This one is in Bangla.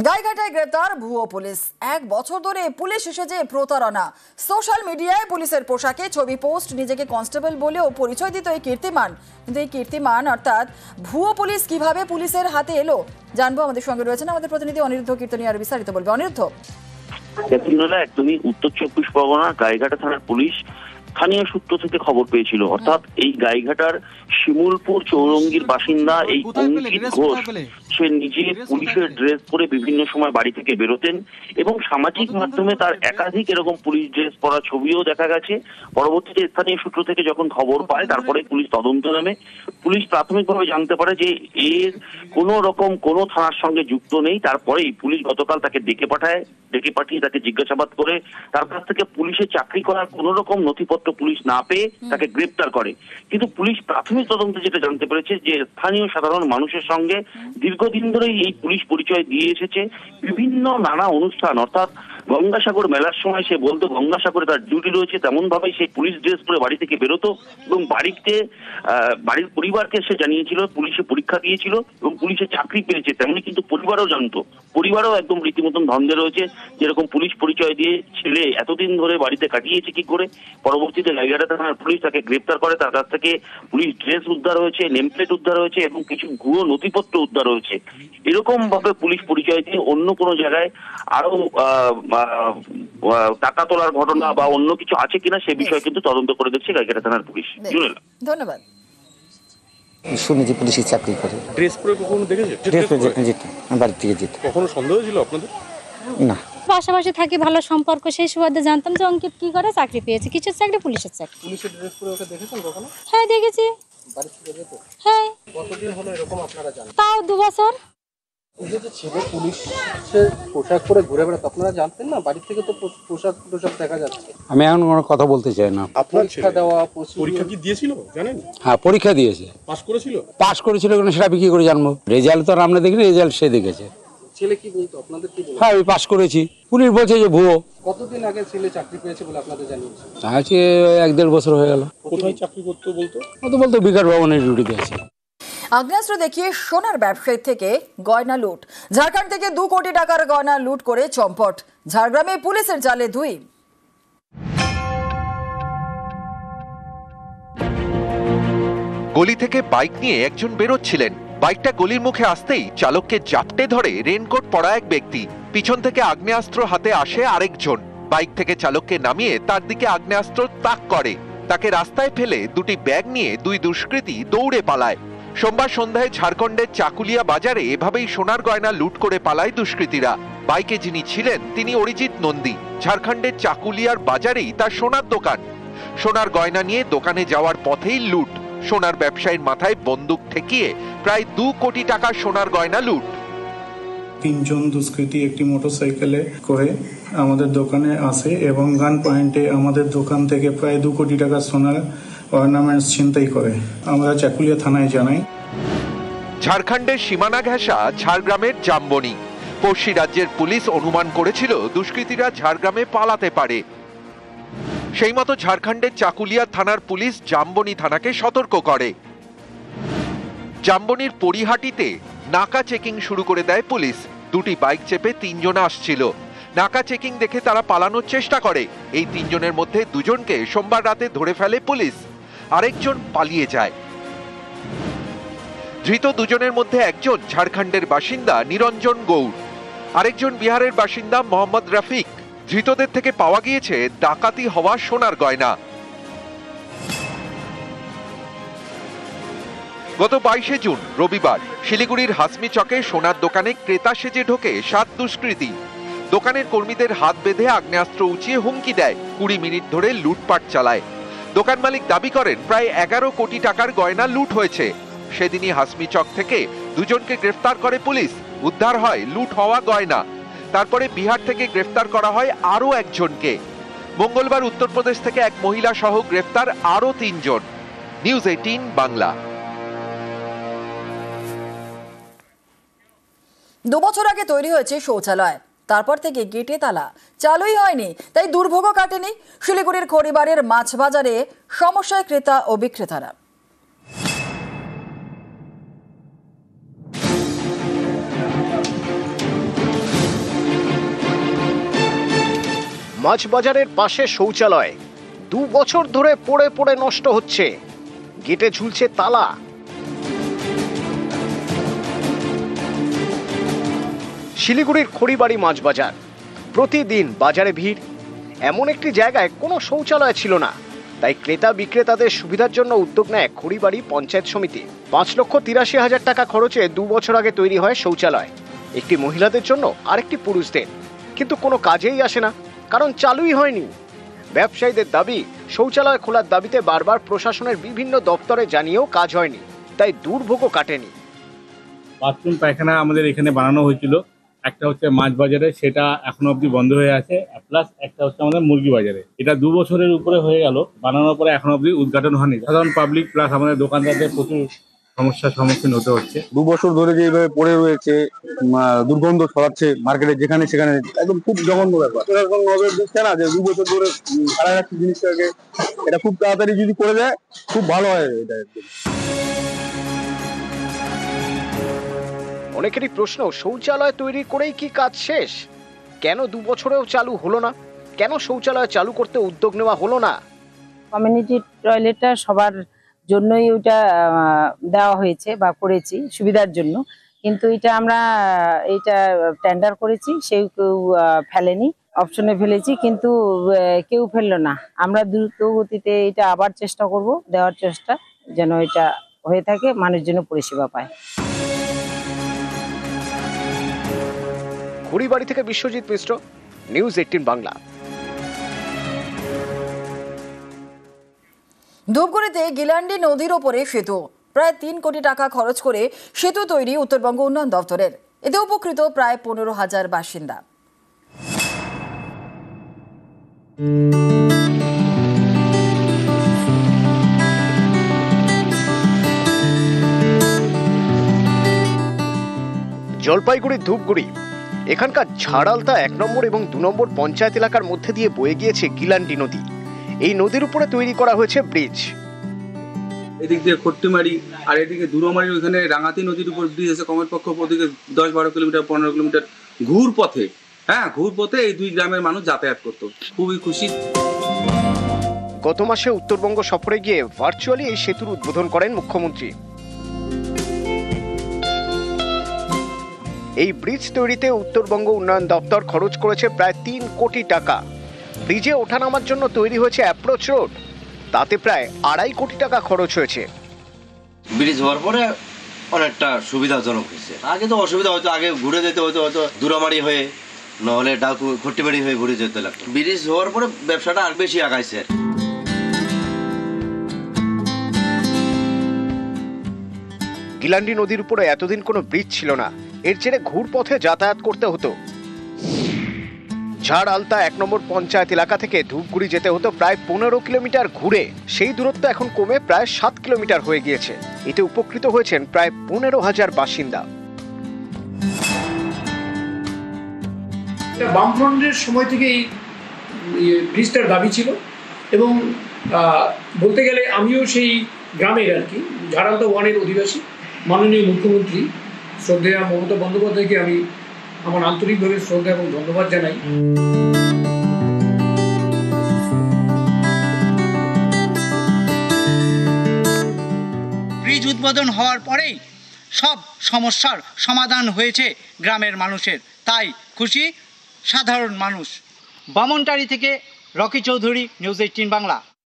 গাইঘাটায় গ্রেপ্তার ভুয়ো পুলিশ। 1 বছর ধরে পুলিশ এসেছে প্রতারণা। সোশ্যাল মিডিয়ায় পুলিশের পোশাকে ছবি পোস্ট, নিজেকে কনস্টেবল বলেও পরিচয় দিত এই কীর্তিমান। কিন্তু এই কীর্তিমান অর্থাৎ ভুয়ো পুলিশ কিভাবে পুলিশের হাতে এলো জানবো। আমাদের সঙ্গে রয়েছেন আমাদের প্রতিনিধি অনিরুদ্ধ কীর্তনী, আর বিস্তারিত বলবে অনিরুদ্ধ। একদমই উত্তর 24 পরগনা গাইঘাটা থানার পুলিশ স্থানীয় সূত্র থেকে খবর পেয়েছিল, অর্থাৎ এই গাইঘাটার শিমুলপুর চৌরঙ্গির বাসিন্দা এই অঙ্কিত ঘোষ, সে নিজে পুলিশের ড্রেস পরে বিভিন্ন সময় বাড়ি থেকে বেরোতেন এবং সামাজিক মাধ্যমে তার একাধিক এরকম পুলিশ ড্রেস পরা ছবিও দেখা গেছে। পরবর্তীতে স্থানীয় সূত্র থেকে যখন খবর পায়, তারপরে পুলিশ তদন্ত নামে। পুলিশ প্রাথমিকভাবে জানতে পারে যে এর কোনো রকম কোনো থানার সঙ্গে যুক্ত নেই। তারপরেই পুলিশ গতকাল তাকে ডেকে পাঠিয়ে তাকে জিজ্ঞাসাবাদ করে তার কাছ থেকে পুলিশে চাকরি করার কোন রকম নথিপত্র পুলিশ না পেয়ে তাকে গ্রেপ্তার করে। কিন্তু পুলিশ প্রাথমিক তদন্তে যেটা জানতে পেরেছে যে স্থানীয় সাধারণ মানুষের সঙ্গে দীর্ঘদিন ধরেই এই পুলিশ পরিচয় দিয়ে এসেছে। বিভিন্ন নানা অনুষ্ঠান, অর্থাৎ গঙ্গাসাগর মেলার সময় সে বলতো গঙ্গাসাগরে তার ডিউটি রয়েছে, তেমন ভাবেই সেই পুলিশ ড্রেস পরে বাড়ি থেকে বেরোতো এবং বাড়ির পরিবারকে সে জানিয়েছিল পুলিশে পরীক্ষা দিয়েছিল এবং পুলিশে চাকরি পেয়েছে। তেমনি কিন্তু পরিবারও জানতো, পরিবারও একদম রীতিমতন ধন্দে রয়েছে, যেরকম পুলিশ পরিচয় দিয়ে ছেলে এতদিন ধরে বাড়িতে কাটিয়েছে কি করে। পরবর্তীতে গাইঘাটা থানার পুলিশ তাকে গ্রেপ্তার করে, তার কাছ থেকে পুলিশ ড্রেস উদ্ধার হয়েছে, নেমপ্লেট উদ্ধার হয়েছে এবং কিছু ভুয়ো নথিপত্র উদ্ধার হয়েছে। এরকম ভাবে পুলিশ পরিচয় দিয়ে অন্য কোনো জায়গায় আরো টাকা তোলার ঘটনা বা অন্য কিছু আছে কিনা সে বিষয়ে কিন্তু তদন্ত করে দেখছে গাইঘাটা থানার পুলিশ। ধন্যবাদ। শুনেছি পুলিশের চাকরি করে। ড্রেস পরে কখনো দেখেছে? ড্রেস পরে যেত, বাড়ি থেকে যেত। কখনো সন্দেহ ছিল আপনাদের? না, পাশাপাশি থাকি, ভালো সম্পর্ক, সেই সুবাদে জানতাম যে অঙ্কিত কি করে, চাকরি পেয়েছে। কিসের চাকরি? পুলিশের চাকরি। পুলিশের ড্রেস পরে ওকে দেখেছেন কখনো? হ্যাঁ দেখেছি। বাড়ি থেকে যেত? হ্যাঁ। কতদিন হলো এরকম আপনারা জানেন? তাও 2 বছর। এই যে ছেলে পুলিশের পোশাক পরে ঘুরে বেড়াতো, আপনারা জানতেন না? বাড়ি থেকে তো পোশাক দেখা যাচ্ছে। আমি এখন কোনো কথা বলতে চাই না। আপনার পরীক্ষা দেওয়া, পরীক্ষা কি দিয়েছিল জানেন? হ্যাঁ, পরীক্ষা দিয়েছে। পাস করেছিল? পাস করেছিল কেন সেটা আমি কি করে জানবো? রেজাল্ট তো আর আমরা দেখিনি, রেজাল্ট সে দেখেছে। ছেলে কি বলতো, আপনাদের কি বলতো? হ্যাঁ, আমি পাস করেছি। পুলিশ বলছে যে ভুয়ো। কতদিন আগে ছেলে চাকরি পেয়েছে বলে আপনাদের জানিয়েছে? আজকে 1-1.5 বছর হয়ে গেল। কোথায় চাকরি করতো বলতো? ও তো বলতো বিকাশ ভবনের ডিউটিতে আছে। আগ্নেয়াস্ত্র দেখিয়ে সোনার ব্যবসায়ী থেকে গয়না লুট। ঝাড়খণ্ড থেকে 2 কোটি টাকার গয়না লুট করে চম্পট। ঝাড়গ্রামে পুলিশের জালে 2। গলি থেকে বাইক নিয়ে একজন বেরোচ্ছিলেন। বাইকটা গলির মুখে আসতেই চালককে জাপটে ধরে রেনকোট পরা এক ব্যক্তি। পিছন থেকে আগ্নেয়াস্ত্র হাতে আসে আরেকজন। বাইক থেকে চালককে নামিয়ে তার দিকে আগ্নেয়াস্ত্র তাক করে। তাকে রাস্তায় ফেলে 2টি ব্যাগ নিয়ে 2 দুষ্কৃতী দৌড়ে পালায়। সোমবার সন্ধ্যায় ঝাড়খণ্ডের চাকুলিয়া বাজারে এভাবেই সোনার গয়না লুট করে পালায় দুষ্কৃতীরা। বাইকে যিনি ছিলেন তিনি অরিজিৎ নন্দী। ঝাড়খণ্ডের চাকুলিয়ার বাজারেই তার সোনার দোকান। সোনার গয়না নিয়ে দোকানে যাওয়ার পথেই লুট। সোনার ব্যবসায়ীর মাথায় বন্দুক ঠেকিয়ে প্রায় 2 কোটি টাকার সোনার গয়না লুট। 3 জন দুষ্কৃতী একটি মোটরসাইকেলে করে আমাদের দোকানে আসে এবং গান পয়েন্টে আমাদের দোকান থেকে প্রায় 2 কোটি টাকার সোনার অর্নামেন্টস ছিনতাই করে। আমরা চাকুলিয়া থানায় জানাই। ঝাড়খণ্ডের সীমানা ঘেঁষা ঝাড়গ্রামের জামবনি। পড়শি রাজ্যের পুলিশ অনুমান করেছিল দুষ্কৃতীরা ঝাড়গ্রামে পালাতে পারে। সেই মতো ঝাড়খণ্ডের চাকুলিয়া থানার পুলিশ জামবনি থানাকে সতর্ক করে। জামবনির পরিহাটিতে নাকা চেকিং শুরু করে দেয় পুলিশ। 2টি বাইক চেপে 3 জন আসছিল। নাকা চেকিং দেখে তারা পালানোর চেষ্টা করে। এই 3 জনের মধ্যে 2 জনকে সোমবার রাতে ধরে ফেলে পুলিশ, আরেকজন পালিয়ে যায়। ধৃত 2 জনের মধ্যে একজন ঝাড়খণ্ডের বাসিন্দা নিরঞ্জন গৌড়, আরেকজন বিহারের বাসিন্দা মোহাম্মদ রফিক। ধৃতদের থেকে পাওয়া গিয়েছে ডাকাতি হওয়া সোনার গয়না। গত 22শে জুন রবিবার শিলিগুড়ির হাসমি চকে সোনার দোকানে ক্রেতা সেজে ঢোকে 7 দুষ্কৃতী। দোকানের কর্মীদের হাত বেঁধে আগ্নেয়াস্ত্র উঁচিয়ে হুমকি দেয়। 20 মিনিট ধরে লুটপাট চালায়। দোকান মালিক দাবি করেন প্রায় 11 কোটি টাকার গয়না লুট হয়েছে। সেদিনই হাসমি চক থেকে 2 জনকে গ্রেফতার করে পুলিশ। উদ্ধার হয় লুট হওয়া গয়না। তারপরে বিহার থেকে গ্রেফতার করা হয় আরও একজনকে। মঙ্গলবার উত্তরপ্রদেশ থেকে এক মহিলা সহ গ্রেফতার আরও 3 জন। নিউজ 18 বাংলা। 2 বছর আগে তৈরি হয়েছে শৌচালয়, তারপর থেকে গেটে তালা, চালুই হয়নি, তাই দুর্ভোগও কাটেনি শিলিগুড়ির খড়িবাড়ির মাছ বাজারে। সমস্যায় ক্রেতা ও বিক্রেতারা। মাছ বাজারের পাশে শৌচালয় 2 বছর ধরে পড়ে পড়ে নষ্ট হচ্ছে, গেটে ঝুলছে তালা। শিলিগুড়ির খড়িবাড়ি মাছ বাজার, প্রতিদিন বাজারে ভিড়। এমন একটি জায়গায় কোনো শৌচালয় ছিল না, তাই ক্রেতা বিক্রেতাদের সুবিধার জন্য উদ্যোগ নেয় খড়িবাড়ি পঞ্চায়েত সমিতি। 5,83,000 টাকা খরচে 2 বছর আগে তৈরি হয় শৌচালয়, একটি মহিলাদের জন্য আর একটি পুরুষদের। কিন্তু কোনো কাজেই আসে না, কারণ চালুই হয়নি। ব্যবসায়ীদের দাবি, শৌচালয় খোলার দাবিতে বারবার প্রশাসনের বিভিন্ন দপ্তরে জানিয়েও কাজ হয়নি, তাই দুর্ভোগও কাটেনি। বাথরুম পায়খানা আমাদের এখানে বানানো হয়েছিল, একটা হচ্ছে মাছ বাজারে, সেটা এখনো অবধি বন্ধ হয়ে আছে, প্লাস একটা হচ্ছে আমাদের মুরগি বাজারে। এটা 2 বছরের উপরে হয়ে গেল, বানানোর পরে এখনো অবধি উদ্ঘাটন হয়নি। সাধারণ পাবলিক প্লাস আমাদের দোকানদারদের প্রচুর সমস্যার সম্মুখীন হতে হচ্ছে। 2 বছর ধরে যে এইভাবে পড়ে রয়েছে, দুর্গন্ধ ছড়াচ্ছে মার্কেটে, যেখানে সেখানে একদম খুব জঘন্য ব্যাপার। এরকম নজর দিচ্ছে না যে 2 বছর ধরে খারাপ রাখছে জিনিসটাকে, এটা খুব তাড়াতাড়ি যদি করে দেয় খুব ভালো হয়। এটা অনেকেরই প্রশ্ন, শৌচালয় তৈরি করেই কি কাজ শেষ? কেন 2 বছরেও চালু হলো না? কেন শৌচালয় চালু করতে উদ্যোগ নেওয়া হলো না? কমিউনিটি টয়লেটটা সবার জন্যই ওইটা দেওয়া হয়েছে বা করেছি সুবিধার জন্য, কিন্তু আমরা টেন্ডার করেছি, কেউ ফেলেনি, অপশনে ফেলেছি, কিন্তু কেউ ফেললো না। আমরা দ্রুত গতিতে এটা আবার চেষ্টা করব, দেওয়ার চেষ্টা যেন এটা হয়ে থাকে, মানুষ যেন পরিষেবা পায়। খড়িবাড়ি থেকে বিশ্বজিৎ মিশ্র, নিউজ 18 বাংলা। ধূপগুড়িতে গিলান্ডি নদীর ওপরে সেতু, প্রায় 3 কোটি টাকা খরচ করে সেতু তৈরি উত্তরবঙ্গ উন্নয়ন দপ্তরের। এতে উপকৃত প্রায় 15,000 বাসিন্দা। জলপাইগুড়ি ধূপগুড়ি, এখানকার ঝাড়ালতা 1 নম্বর এবং 2 নম্বর পঞ্চায়েত এলাকার মধ্যে দিয়ে বয়ে গিয়েছে গিলান্ডি নদী। এই নদীর উপরে তৈরি করা হয়েছে ব্রিজ। এদিক দিয়ে খট্টিমারি আর এদিকে দুরমারির ওখানে রাঙাতি নদীর উপর ব্রিজ আছে, কমপক্ষ ওদিকে 10-12 কিলোমিটার 15 কিলোমিটার ঘুর পথে, ঘুর পথে এই 2 গ্রামের মানুষ যাতায়াত করতো। খুবই খুশি। গত মাসে উত্তরবঙ্গ সফরে গিয়ে ভার্চুয়ালি এই সেতুর উদ্বোধন করেন মুখ্যমন্ত্রী। এই ব্রিজ তৈরিতে উত্তরবঙ্গ উন্নয়ন দপ্তর খরচ করেছে প্রায় 3 কোটি টাকা। ব্রিজে ওঠানামার জন্য তৈরি হয়েছে অ্যাপ্রোচ রোড, তাতে প্রায় 2.5 কোটি টাকা খরচ হয়েছে। ব্রিজ হওয়ার পরে অনেকটা সুবিধাজনক হয়েছে। আগে তো অসুবিধা হতো, আগে ঘুরে যেতে হতো, হয়তো দুরামারি হয়ে নহলে ডাকু খট্টিমারি হয়ে ঘুরে যেতে লাগতো। ব্রিজ হওয়ার পরে ব্যবসাটা আর বেশি আগাইছে। গিলান্ডি নদীর উপরে এতদিন কোনো ব্রিজ ছিল না, এর জেরে ঘুরপথে যাতায়াত করতে হতো। ঝাড়ালতা 1 নম্বর পঞ্চায়েত এলাকা থেকে ধূপগুড়ি যেতে হতো প্রায় 15 কিলোমিটার ঘুরে, সেই দূরত্ব এখন কমে প্রায় 7 কিলোমিটার হয়ে গিয়েছে। এতে উপকৃত হয়েছেন প্রায় 15,000 বাসিন্দা। বামফ্রন্টের সময় থেকে এই ব্রিজটার দাবি ছিল, এবং বলতে গেলে আমিও সেই গ্রামের আর কি, ঝাড়ালতা 1-এর অধিবাসী। মাননীয় মুখ্যমন্ত্রী শ্রদ্ধেয়া মমতা বন্দ্যোপাধ্যায়কে আমি আমার আন্তরিকভাবে শ্রদ্ধা এবং ধন্যবাদ জানাই। ব্রিজ উদ্বোধন হওয়ার পরেই সব সমস্যার সমাধান হয়েছে গ্রামের মানুষের, তাই খুশি সাধারণ মানুষ। বামনটারি থেকে রকি চৌধুরী, নিউজ 18 বাংলা।